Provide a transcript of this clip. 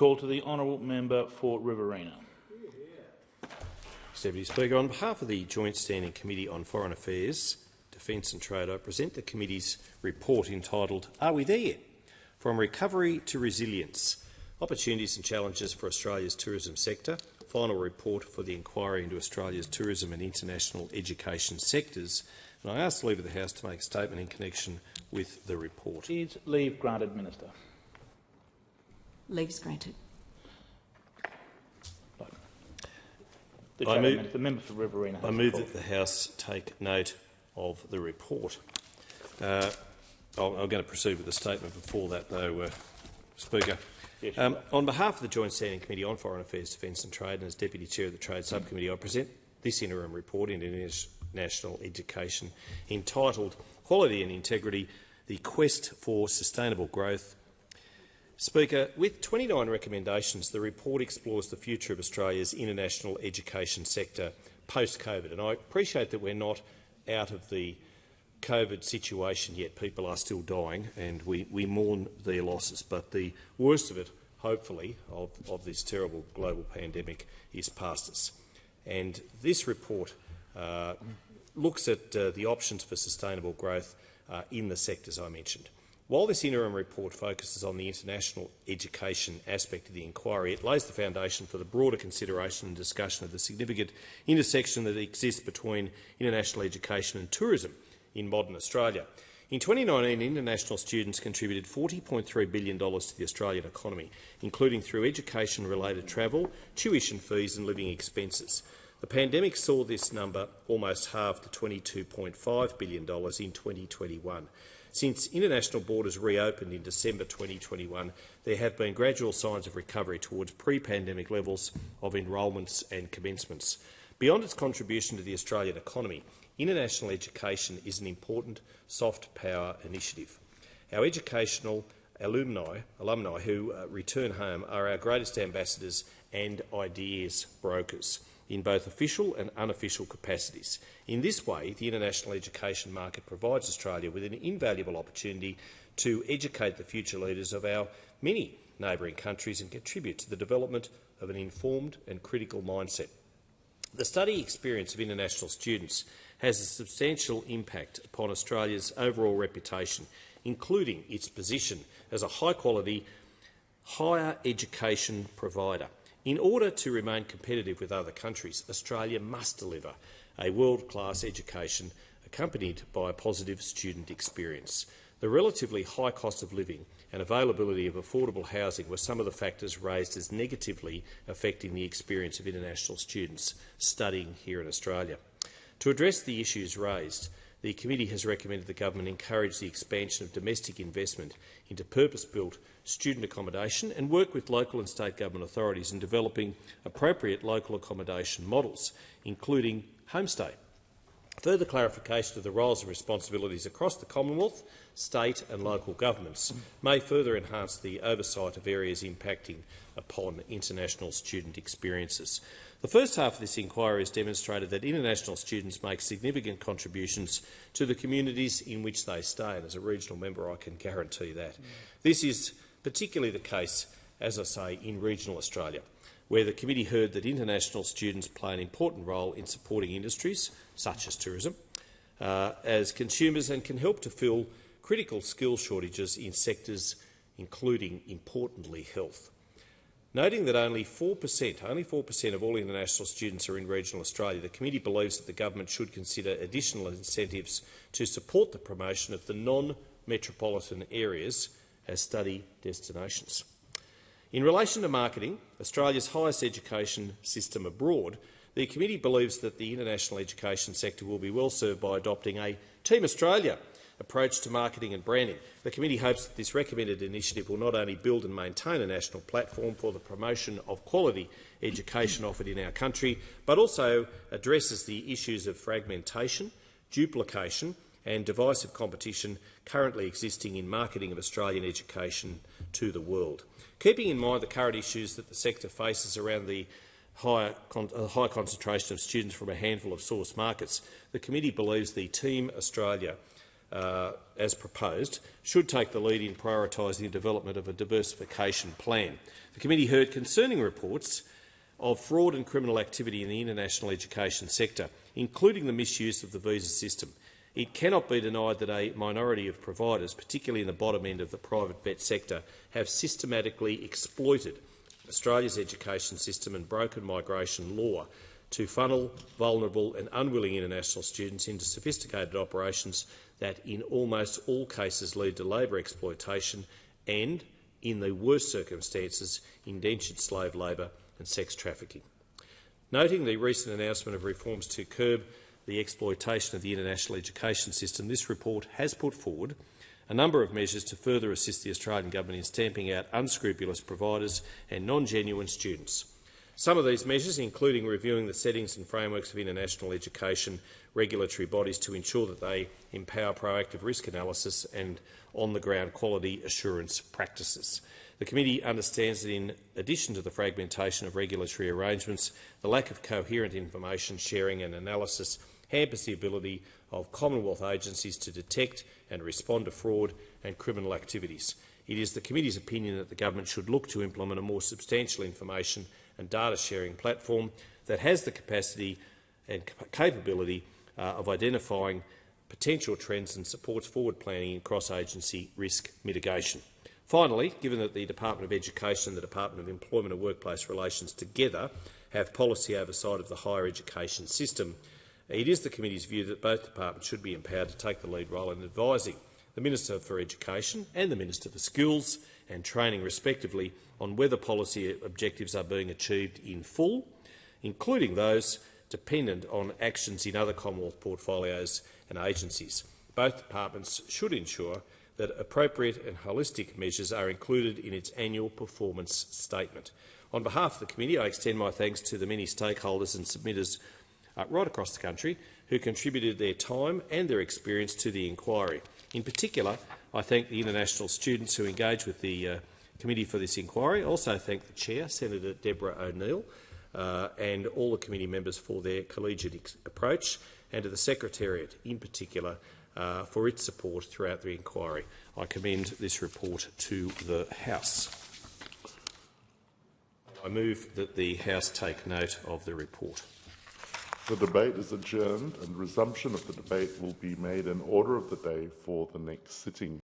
Call to the honourable member for Riverina. Deputy Speaker, on behalf of the Joint Standing Committee on Foreign Affairs, Defence and Trade, I present the committee's report entitled "Are We There Yet? From Recovery to Resilience: Opportunities and Challenges for Australia's Tourism Sector." Final report for the inquiry into Australia's tourism and international education sectors. And I ask the Leader of the House to make a statement in connection with the report. Is leave granted, Minister? Leave is granted. The member for Riverina. I move that the House take note of the report. I'm going to proceed with the statement before that, though, Speaker. Yes, on behalf of the Joint Standing Committee on Foreign Affairs, Defence and Trade, and as Deputy Chair of the Trade Subcommittee, I present this interim report into international education entitled "Quality and Integrity: The Quest for Sustainable Growth." Speaker, with 29 recommendations, the report explores the future of Australia's international education sector post-COVID. And I appreciate that we're not out of the COVID situation yet. People are still dying and we mourn their losses. But the worst of it, hopefully, of this terrible global pandemic is past us. And this report looks at the options for sustainable growth in the sectors I mentioned. While this interim report focuses on the international education aspect of the inquiry, it lays the foundation for the broader consideration and discussion of the significant intersection that exists between international education and tourism in modern Australia. In 2019, international students contributed $40.3 billion to the Australian economy, including through education-related travel, tuition fees and living expenses. The pandemic saw this number almost halved to $22.5 billion in 2021. Since international borders reopened in December 2021, there have been gradual signs of recovery towards pre-pandemic levels of enrolments and commencements. Beyond its contribution to the Australian economy, international education is an important soft power initiative. Our educational alumni who return home are our greatest ambassadors and ideas brokers in both official and unofficial capacities. In this way, the international education market provides Australia with an invaluable opportunity to educate the future leaders of our many neighbouring countries and contribute to the development of an informed and critical mindset. The study experience of international students has a substantial impact upon Australia's overall reputation, including its position as a high-quality higher education provider. In order to remain competitive with other countries, Australia must deliver a world-class education accompanied by a positive student experience. The relatively high cost of living and availability of affordable housing were some of the factors raised as negatively affecting the experience of international students studying here in Australia. To address the issues raised, the committee has recommended the government encourage the expansion of domestic investment into purpose-built student accommodation and work with local and state government authorities in developing appropriate local accommodation models, including homestay. Further clarification of the roles and responsibilities across the Commonwealth, state and local governments may further enhance the oversight of areas impacting upon international student experiences. The first half of this inquiry has demonstrated that international students make significant contributions to the communities in which they stay, and as a regional member I can guarantee that. This is particularly the case, as I say, in regional Australia, where the committee heard that international students play an important role in supporting industries, such as tourism, as consumers and can help to fill critical skill shortages in sectors including, importantly, health. Noting that only 4% of all international students are in regional Australia, the committee believes that the government should consider additional incentives to support the promotion of the non-metropolitan areas as study destinations. In relation to marketing, Australia's highest education system abroad, the committee believes that the international education sector will be well served by adopting a Team Australia approach to marketing and branding. The committee hopes that this recommended initiative will not only build and maintain a national platform for the promotion of quality education offered in our country, but also addresses the issues of fragmentation, duplication and divisive competition currently existing in marketing of Australian education to the world. Keeping in mind the current issues that the sector faces around the high concentration of students from a handful of source markets, the committee believes the Team Australia as proposed, should take the lead in prioritising the development of a diversification plan. The committee heard concerning reports of fraud and criminal activity in the international education sector, including the misuse of the visa system. It cannot be denied that a minority of providers, particularly in the bottom end of the private vet sector, have systematically exploited Australia's education system and broken migration law to funnel vulnerable and unwilling international students into sophisticated operations that in almost all cases lead to labour exploitation and, in the worst circumstances, indentured slave labour and sex trafficking. Noting the recent announcement of reforms to curb the exploitation of the international education system, this report has put forward a number of measures to further assist the Australian government in stamping out unscrupulous providers and non-genuine students. Some of these measures, including reviewing the settings and frameworks of international education regulatory bodies to ensure that they empower proactive risk analysis and on-the-ground quality assurance practices. The committee understands that in addition to the fragmentation of regulatory arrangements, the lack of coherent information sharing and analysis hampers the ability of Commonwealth agencies to detect and respond to fraud and criminal activities. It is the committee's opinion that the government should look to implement a more substantial information and data sharing platform that has the capacity and capability of identifying potential trends and supports forward planning and cross-agency risk mitigation. Finally, given that the Department of Education and the Department of Employment and Workplace Relations together have policy oversight of the higher education system, it is the committee's view that both departments should be empowered to take the lead role in advising the Minister for Education and the Minister for Skills and Training, respectively, on whether policy objectives are being achieved in full, including those dependent on actions in other Commonwealth portfolios and agencies. Both departments should ensure that appropriate and holistic measures are included in its annual performance statement. On behalf of the committee, I extend my thanks to the many stakeholders and submitters right across the country who contributed their time and their experience to the inquiry. In particular, I thank the international students who engaged with the committee for this inquiry. I also thank the Chair, Senator Deborah O'Neill, and all the committee members for their collegiate approach, and to the Secretariat in particular for its support throughout the inquiry. I commend this report to the House. I move that the House take note of the report. The debate is adjourned and resumption of the debate will be made in order of the day for the next sitting.